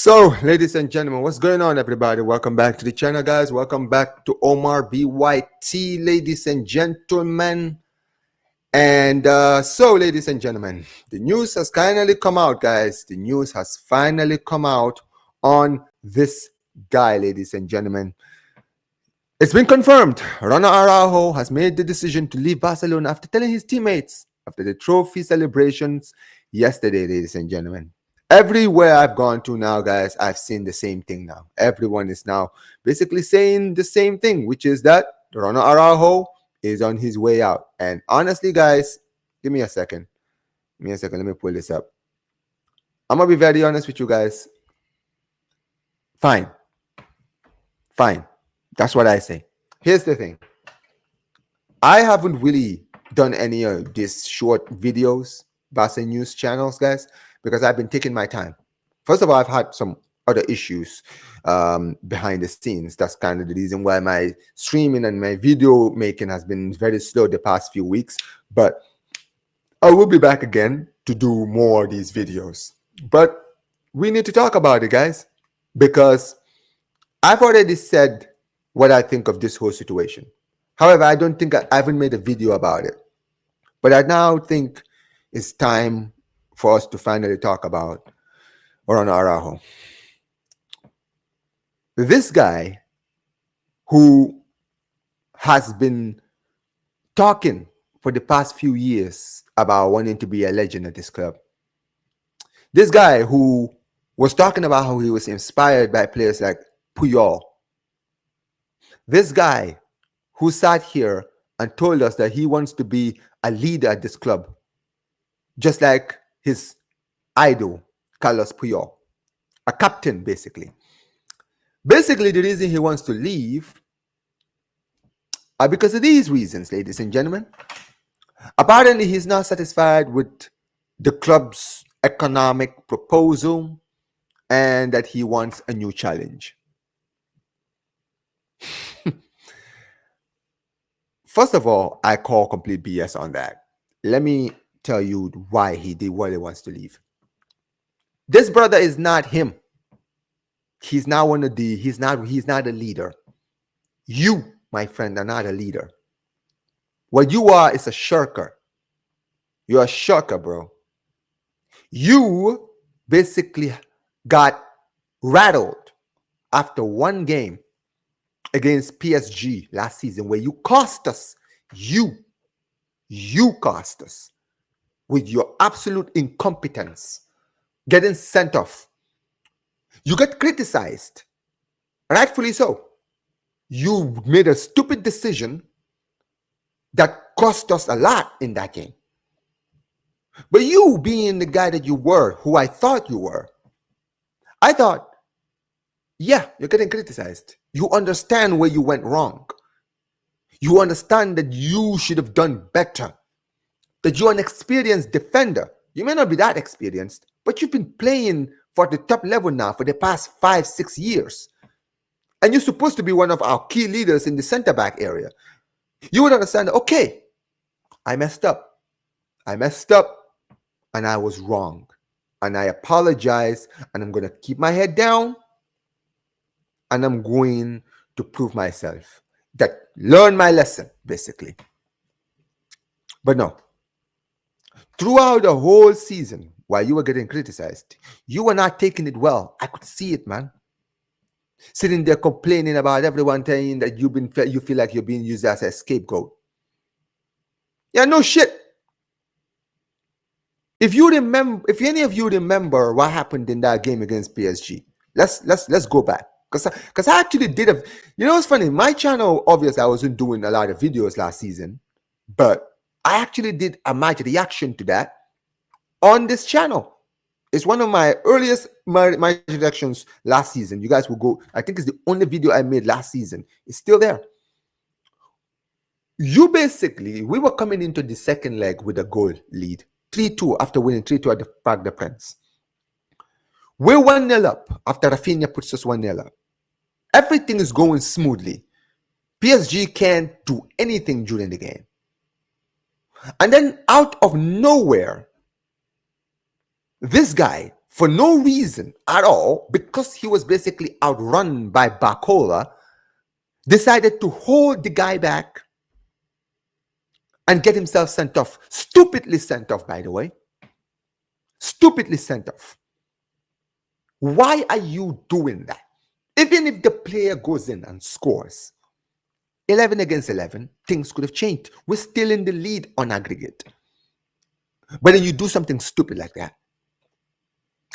So, ladies and gentlemen, what's going on, everybody? Welcome back to the channel, guys. Welcome back to Omar BYT, ladies and gentlemen. And ladies and gentlemen, the news has finally come out, guys. The news has finally come out on this guy, ladies and gentlemen. It's been confirmed. Ronald Araujo has made the decision to leave Barcelona after telling his teammates after the trophy celebrations yesterday, ladies and gentlemen. Everywhere I've gone to now, guys, I've seen the same thing now. Everyone is now basically saying the same thing, which is that Ronald Araujo is on his way out. And honestly, guys, give me a second. Let me pull this up. I'm going to be very honest with you guys. Fine. That's what I say. Here's the thing. I haven't really done any of these short videos, Barca News channels, guys, because I've been taking my time. First of all, I've had some other issues behind the scenes. That's kind of the reason why my streaming and my video making has been very slow the past few weeks. But I will be back again to do more of these videos. But we need to talk about it, guys, because I've already said what I think of this whole situation. However, I don't think I haven't made a video about it. But I now think it's time for us to finally talk about Ronald Araujo. This guy who has been talking for the past few years about wanting to be a legend at this club. This guy who was talking about how he was inspired by players like Puyol. This guy who sat here and told us that he wants to be a leader at this club, just like his idol, Carlos Puyol, a captain, basically. Basically, the reason he wants to leave are because of these reasons, ladies and gentlemen. Apparently, he's not satisfied with the club's economic proposal and that he wants a new challenge. First of all, I call complete BS on that. Let me tell you why he did what he wants to leave. This brother is not him. He's not one of the, he's not a leader. You, my friend, are not a leader. What you are is a shirker. You're a shirker, bro. You basically got rattled after one game against PSG last season where you cost us. You cost us with your absolute incompetence, getting sent off. You get criticized, rightfully so. You made a stupid decision that cost us a lot in that game. But you being the guy that you were, who I thought you were, I thought, yeah, you're getting criticized. You understand where you went wrong. You understand that you should have done better. That you're an experienced defender. You may not be that experienced, but you've been playing for the top level now for the past 5-6 years. And you're supposed to be one of our key leaders in the center back area. You would understand, okay, I messed up. And I was wrong. And I apologize. And I'm going to keep my head down. And I'm going to prove myself. That learn my lesson, basically. But no. Throughout the whole season, while you were getting criticized, you were not taking it well. I could see it, man. Sitting there complaining about everyone saying that you feel like you're being used as a scapegoat. Yeah, no shit. If any of you remember what happened in that game against PSG, let's go back. Because I actually did it's funny, my channel, obviously I wasn't doing a lot of videos last season, but I actually did a match reaction to that on this channel. It's one of my earliest match reactions last season. You guys will go, I think it's the only video I made last season. It's still there. We were coming into the second leg with a goal lead. 3-2 after winning 3-2 at the Parc des Princes. We're 1-0 up after Rafinha puts us 1-0 up. Everything is going smoothly. PSG can't do anything during the game. And then out of nowhere, this guy for no reason at all, because he was basically outrun by Barcola, decided to hold the guy back and get himself sent off. Stupidly sent off, by the way. Stupidly sent off. Why are you doing that? Even if the player goes in and scores 11 against 11, things could have changed. We're still in the lead on aggregate. But then you do something stupid like that.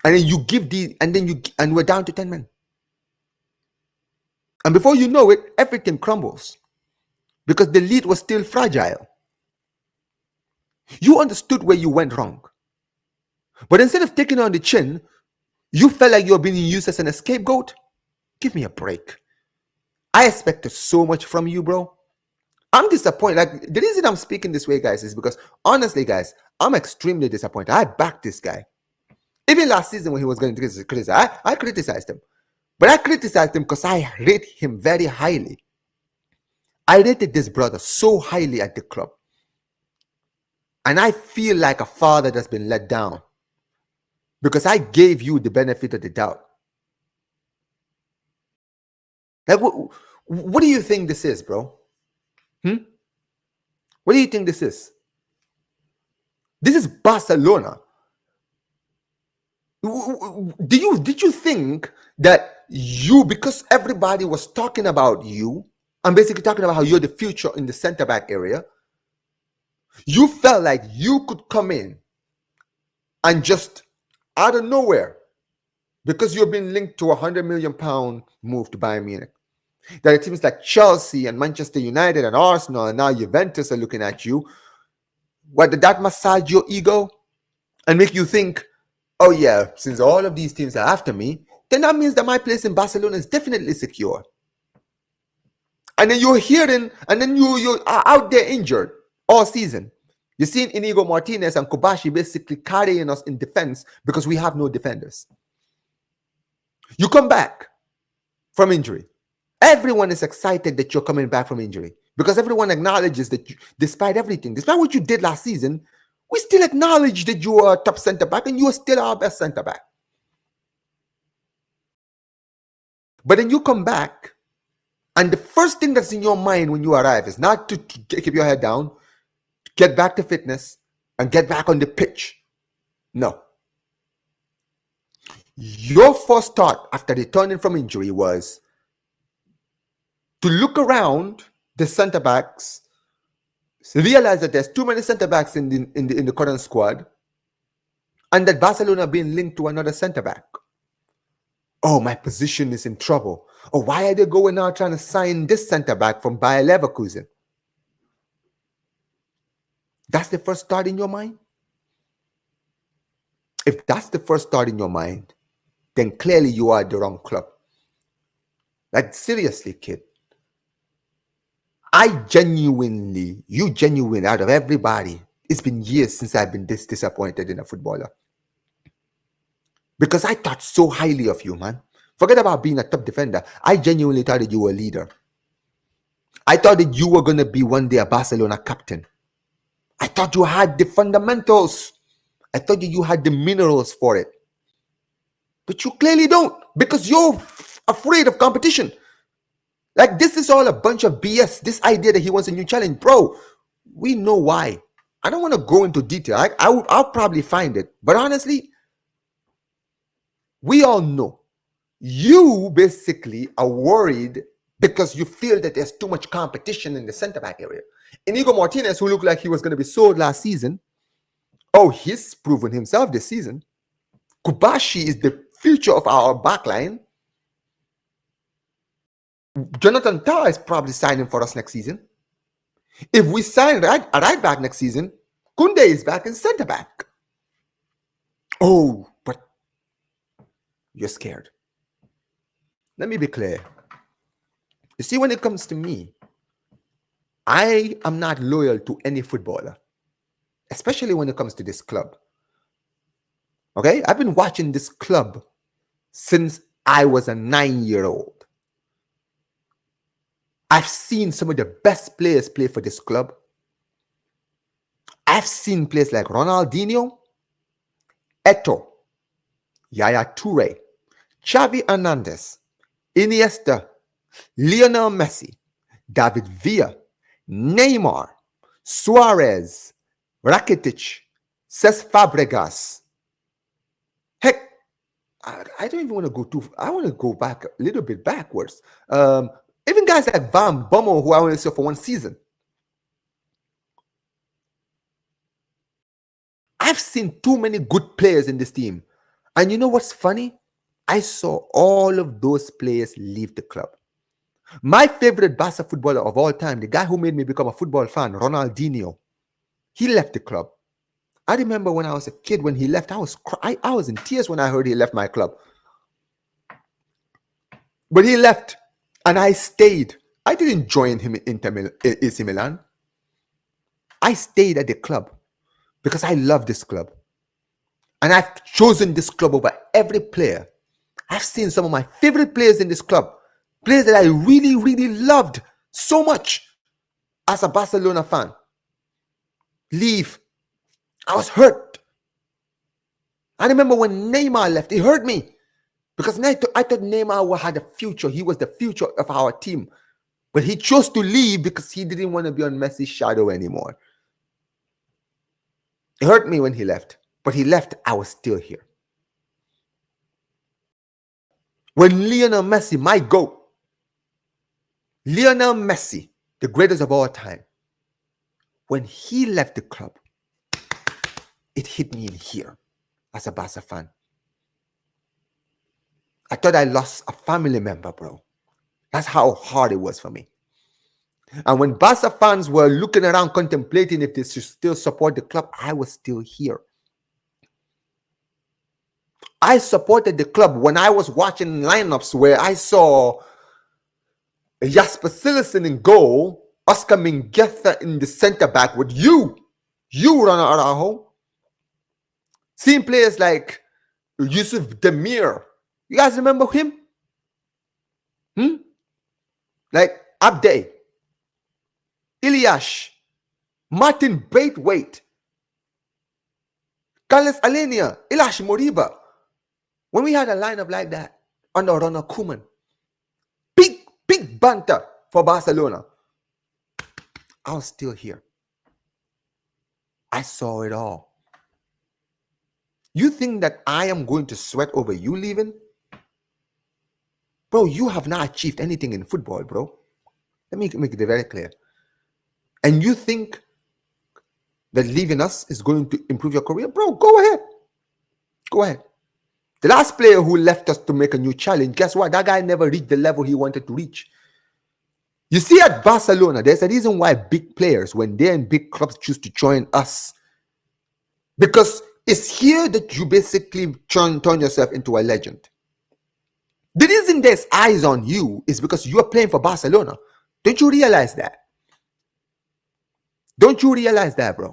And then you give and we're down to 10 men. And before you know it, everything crumbles. Because the lead was still fragile. You understood where you went wrong. But instead of taking it on the chin, you felt like you were being used as an scapegoat. Give me a break. I expected so much from you, bro. I'm disappointed. Like, the reason I'm speaking this way, guys, is because honestly, guys, I'm extremely disappointed. I backed this guy. Even last season when he was going to criticize, I criticized him. But I criticized him because I rate him very highly. I rated this brother so highly at the club. And I feel like a father that's been let down. Because I gave you the benefit of the doubt. Like, what do you think this is, bro? What do you think this is? This is Barcelona. Did you think that you, because everybody was talking about you, and basically talking about how you're the future in the center back area, you felt like you could come in and just out of nowhere, because you've been linked to £100 million move to Bayern Munich, that it seems like Chelsea and Manchester United and Arsenal and now Juventus are looking at you. What, did that massage your ego and make you think, oh yeah, since all of these teams are after me, then that means that my place in Barcelona is definitely secure. And then you're hearing, and then you are out there injured all season. You're seeing Inigo Martinez and Kobashi basically carrying us in defense because we have no defenders. You come back from injury. Everyone is excited that you're coming back from injury because everyone acknowledges that despite everything, despite what you did last season, we still acknowledge that you are a top center back and you are still our best center back. But then you come back, and the first thing that's in your mind when you arrive is not to keep your head down, get back to fitness, and get back on the pitch. No. Your first thought after returning from injury was to look around the center backs, realize that there's too many center backs in the current squad, and that Barcelona being linked to another center back. Oh, my position is in trouble. Oh, why are they going out trying to sign this center back from Bayer Leverkusen? That's the first thought in your mind? If that's the first thought in your mind, then clearly you are at the wrong club. Like, seriously, kid. You genuine out of everybody, it's been years since I've been this disappointed in a footballer. Because I thought so highly of you, man. Forget about being a top defender. I genuinely thought that you were a leader. I thought that you were going to be one day a Barcelona captain. I thought you had the fundamentals. I thought that you had the minerals for it. But you clearly don't, because you're afraid of competition. Like, this is all a bunch of BS. This idea that he wants a new challenge. Bro, we know why. I don't want to go into detail. I'll probably find it. But honestly, we all know. You basically are worried because you feel that there's too much competition in the center back area. Inigo Martinez, who looked like he was going to be sold last season, oh, he's proven himself this season. Kobashi is the future of our backline. Jonathan Tah is probably signing for us next season. If we sign a right back next season, Kunde is back in center back. Oh, but you're scared. Let me be clear. You see, when it comes to me, I am not loyal to any footballer, especially when it comes to this club. Okay? I've been watching this club since I was a 9-year-old. I've seen some of the best players play for this club. I've seen players like Ronaldinho, Eto, Yaya Toure, Xavi Hernandez, Iniesta, Lionel Messi, David Villa, Neymar, Suarez, Rakitic, Cesc Fabregas. Heck, I don't even want to go too. I want to go back a little bit backwards. Um, Even guys like Van Bommel, who I only saw for one season. I've seen too many good players in this team. And you know what's funny? I saw all of those players leave the club. My favorite Barca footballer of all time, the guy who made me become a football fan, Ronaldinho, he left the club. I remember when I was a kid when he left, I was in tears when I heard he left my club. But he left, and I stayed. I didn't join him in AC Milan. I stayed at the club because I love this club. And I've chosen this club over every player. I've seen some of my favorite players in this club, players that I really, really loved so much as a Barcelona fan, leave. I was hurt. I remember when Neymar left, it hurt me because I thought Neymar had a future. He was the future of our team. But he chose to leave because he didn't want to be on Messi's shadow anymore. It hurt me when he left. But he left, I was still here. When Lionel Messi, my GOAT, Lionel Messi, the greatest of all time, when he left the club, it hit me in here as a Barca fan. I thought I lost a family member, bro. That's how hard it was for me. And when Barca fans were looking around contemplating if they should still support the club, I was still here. I supported the club when I was watching lineups where I saw Jasper Cillessen in goal, Oscar Mingueza in the center back with you, Ronald Araujo. Seeing players like Yusuf Demir. You guys remember him? Like Abde, Iliash, Martin Braithwaite, Carlos Alenia, Ilash Moriba. When we had a lineup like that under Ronald Koeman, big banter for Barcelona, I was still here. I saw it all. You think that I am going to sweat over you leaving? Bro, you have not achieved anything in football, bro. Let me make it very clear. And you think that leaving us is going to improve your career? Bro, go ahead. Go ahead. The last player who left us to make a new challenge, guess what? That guy never reached the level he wanted to reach. You see, at Barcelona, there's a reason why big players, when they're in big clubs, choose to join us. Because it's here that you basically turn yourself into a legend. The reason there's eyes on you is because you're playing for Barcelona. Don't you realize that? Don't you realize that, bro?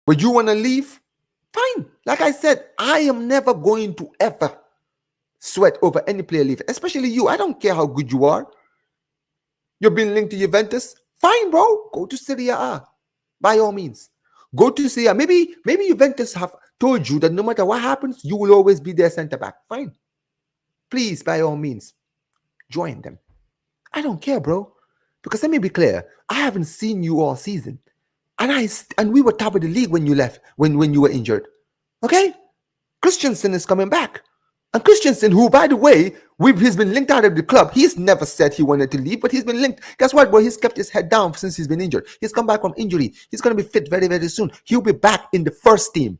But you want to leave? Fine. Like I said, I am never going to ever sweat over any player leaving, especially you. I don't care how good you are. You're being linked to Juventus. Fine, bro. Go to Serie A. By all means. Go to Serie A. Maybe Juventus have told you that no matter what happens, you will always be their center back. Fine. Please, by all means, join them. I don't care, bro. Because let me be clear. I haven't seen you all season. And we were top of the league when you left, when you were injured. Okay? Christensen is coming back. And Christensen, who, by the way, he's been linked out of the club. He's never said he wanted to leave, but he's been linked. Guess what, bro? He's kept his head down since he's been injured. He's come back from injury. He's going to be fit very, very soon. He'll be back in the first team.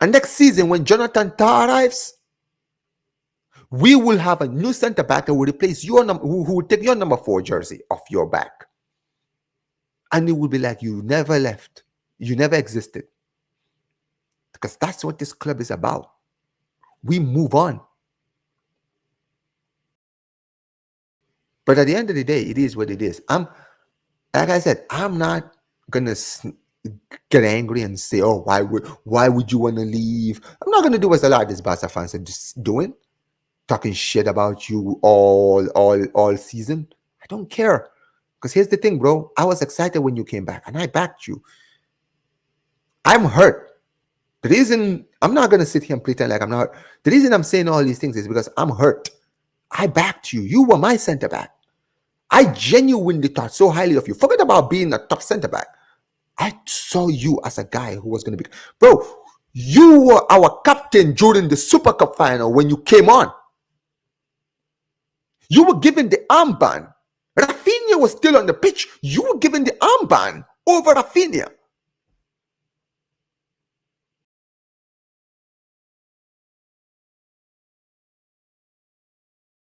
And next season, when Jonathan Tah arrives, we will have a new center back that will replace your number, who will take your number 4 jersey off your back. And it will be like you never left. You never existed. Because that's what this club is about. We move on. But at the end of the day, it is what it is. Like I said, I'm not gonna get angry and say, "Oh, why would you want to leave?" I'm not gonna do what a lot of these Barca fans are just doing, talking shit about you all season. I don't care. Because here's the thing, bro. I was excited when you came back, and I backed you. I'm hurt. The reason I'm not going to sit here and pretend like I'm not hurt. The reason I'm saying all these things is because I'm hurt. I backed you. You were my center back. I genuinely thought so highly of you. Forget about being a top center back. I saw you as a guy who was going to be. Bro, you were our captain during the Super Cup final when you came on. You were given the armband. Rafinha was still on the pitch. You were given the armband over Rafinha.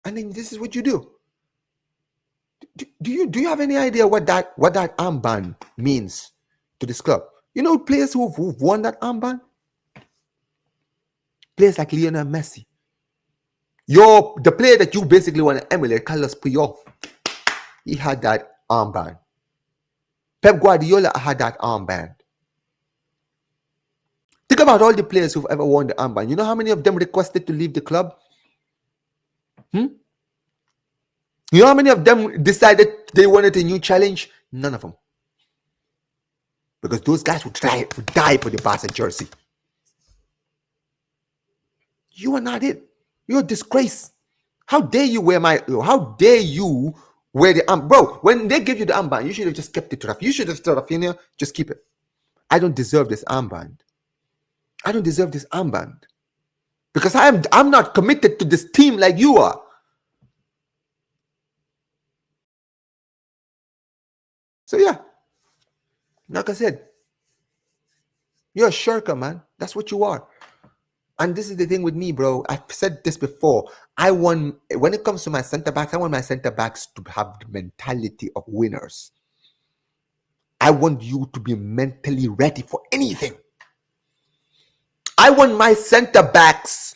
And then this is what you do. Do you have any idea what that armband means to this club? You know players who've won that armband? Players like Lionel Messi. The player that you basically want to emulate, Carlos Puyol. He had that armband. Pep Guardiola had that armband. Think about all the players who've ever won the armband. You know how many of them requested to leave the club? You know how many of them decided they wanted a new challenge? None of them. Because those guys would die for the Barca jersey. You are not it. You're a disgrace. How dare you wear the armband? Bro, when they give you the armband, you should have just kept it to Rafinha. You should have told Rafinha, just keep it. I don't deserve this armband. I don't deserve this armband. Because I'm not committed to this team like you are. So yeah, like I said, you're a shirker, man. That's what you are. And this is the thing with me, bro. I've said this before. When it comes to my center backs, I want my center backs to have the mentality of winners. I want you to be mentally ready for anything. I want my center backs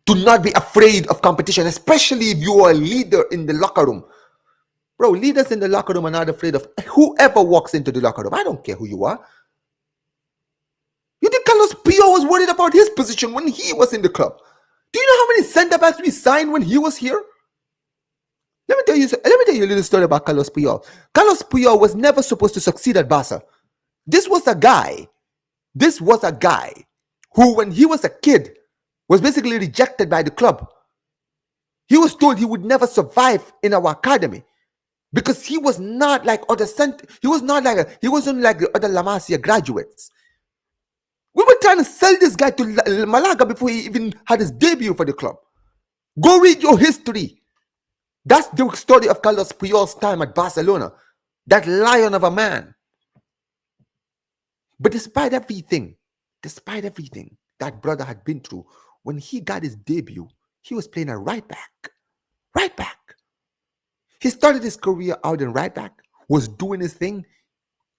to not be afraid of competition, especially if you are a leader in the locker room. Bro, leaders in the locker room are not afraid of whoever walks into the locker room. I don't care who you are. You think Carlos Puyol was worried about his position when he was in the club? Do you know how many center backs we signed when he was here? Let me tell you a little story about Carlos Puyol. Carlos Puyol was never supposed to succeed at Barca. This was a guy who, when he was a kid, was basically rejected by the club. He was told he would never survive in our academy because he was not like other he wasn't like the other La Masia graduates. We were trying to sell this guy to Malaga before he even had his debut for the club. Go read your history. That's the story of Carlos Puyol's time at Barcelona. That lion of a man. But despite everything that brother had been through, when he got his debut, he was playing a right back. Right back. He started his career out in right back, was doing his thing.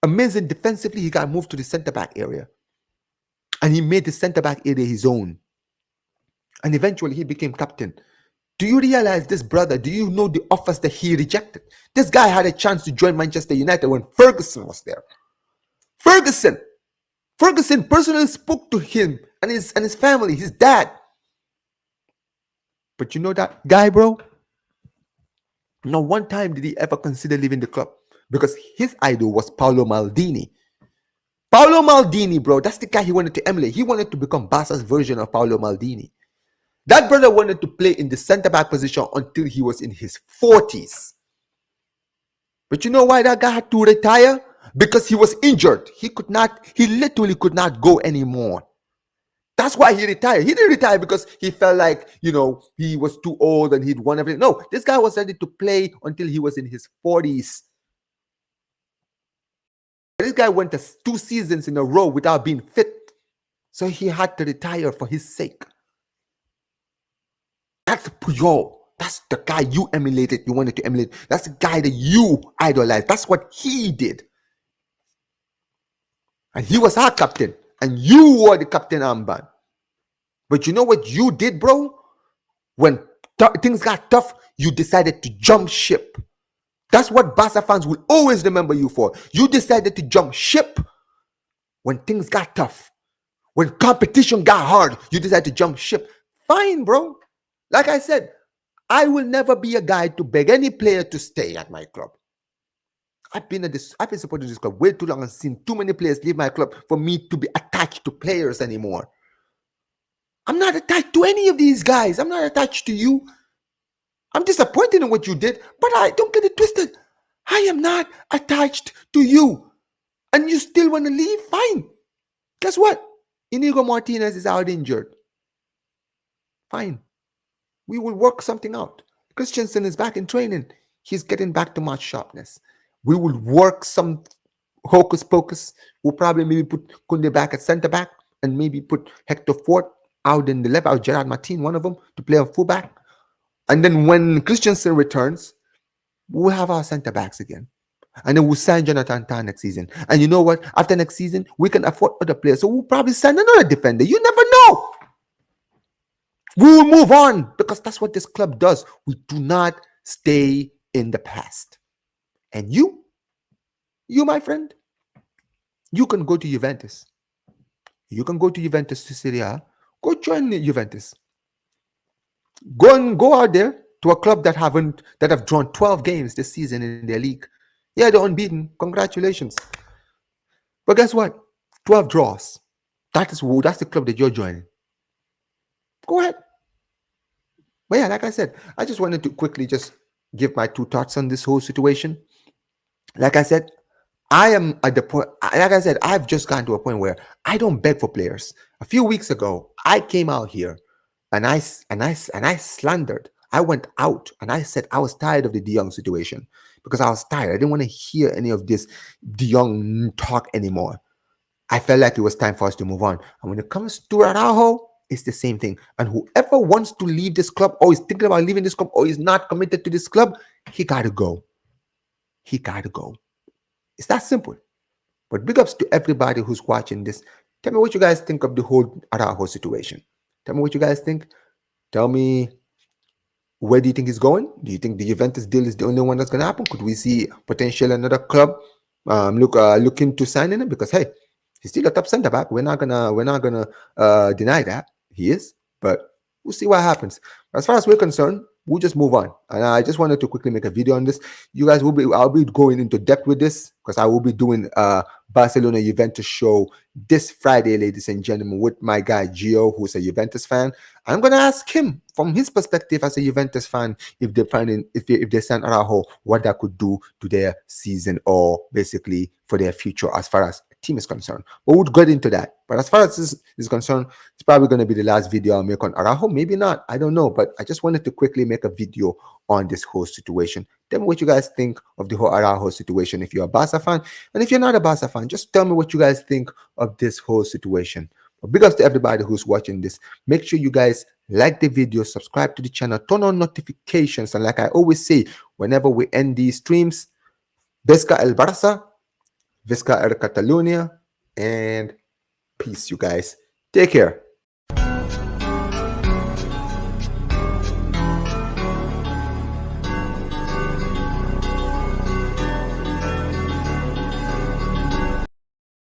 Amazing defensively, he got moved to the center back area. And he made the center back area his own. And eventually he became captain. Do you realize this brother? Do you know the offers that he rejected? This guy had a chance to join Manchester United when Ferguson was there. Ferguson personally spoke to him and his family, his dad. But you know that guy, bro? Not one time did he ever consider leaving the club because his idol was Paolo Maldini. Paolo Maldini, bro, that's the guy he wanted to emulate. He wanted to become Barca's version of Paolo Maldini. That brother wanted to play in the center-back position until he was in his 40s. But you know why that guy had to retire? Because he was injured. He literally could not go anymore. That's why he retired. He didn't retire because he felt like, he was too old and he'd won everything. No, this guy was ready to play until he was in his 40s. This guy went 2 seasons in a row without being fit. So he had to retire for his sake. That's Puyol. That's the guy you emulated. You wanted to emulate. That's the guy that you idolized. That's what he did. And he was our captain. And you wore the captain armband. But you know what you did, bro? When things got tough, you decided to jump ship. That's what Barca fans will always remember you for. You decided to jump ship when things got tough. When competition got hard, you decided to jump ship. Fine, bro. Like I said, I will never be a guy to beg any player to stay at my club. I've been supporting this club way too long and seen too many players leave my club for me to be attached to players anymore. I'm not attached to any of these guys. I'm not attached to you. I'm disappointed in what you did, but I don't get it twisted. I am not attached to you. And you still want to leave? Fine. Guess what? Inigo Martinez is out injured. Fine. We will work something out. Christensen is back in training. He's getting back to match sharpness. We will work some hocus pocus. We'll probably maybe put Kunde back at centre back and maybe put Hector Fort out in the left, out Gerard Martin, one of them, to play a fullback. And then when Christensen returns, we'll have our centre backs again. And then we'll sign Jonathan Tah next season. And you know what? After next season, we can afford other players. So we'll probably sign another defender. You never know. We will move on because that's what this club does. We do not stay in the past. And you, my friend, you can go to Juventus. You can go to Juventus to Serie A. Go join Juventus. Go out there to a club that have drawn 12 games this season in their league. Yeah, they're unbeaten. Congratulations. But guess what? 12 draws. That's the club that you're joining. Go ahead. But yeah, like I said, I just wanted to quickly just give my 2 thoughts on this whole situation. Like I said, I am at the point, like I said, I've just gotten to a point where I don't beg for players. A few weeks ago, I came out here and I slandered. I went out and I said I was tired of the De Jong situation because I was tired. I didn't want to hear any of this De Jong talk anymore. I felt like it was time for us to move on. And when it comes to Araujo, it's the same thing. And whoever wants to leave this club or is thinking about leaving this club or is not committed to this club, he got to go. He got to go. It's that simple. But big ups to everybody who's watching this. Tell me what you guys think of the whole Araujo situation. Tell me what you guys think. Tell me, where do you think he's going? Do you think the Juventus deal is the only one that's going to happen? Could we see potential another club looking to sign in him? Because hey, he's still a top centre back. We're not gonna deny that he is, but we'll see what happens. As far as we're concerned, we'll just move on. And I just wanted to quickly make a video on this. You guys I'll be going into depth with this because I will be doing Barcelona Juventus show this Friday, ladies and gentlemen, with my guy Gio, who's a Juventus fan. I'm gonna ask him from his perspective as a Juventus fan if they sign Araujo, what that could do to their season or basically for their future as far as team is concerned. But we'll get into that. But as far as this is concerned, it's probably going to be the last video I'll make on Araujo. Maybe not. I don't know. But I just wanted to quickly make a video on this whole situation. Tell me what you guys think of the whole Araujo situation if you're a Barca fan. And if you're not a Barca fan, just tell me what you guys think of this whole situation. But big ups to everybody who's watching this. Make sure you guys like the video, subscribe to the channel, turn on notifications. And like I always say, whenever we end these streams, Visca el Barça, Visca el Catalunya, and peace, you guys. Take care.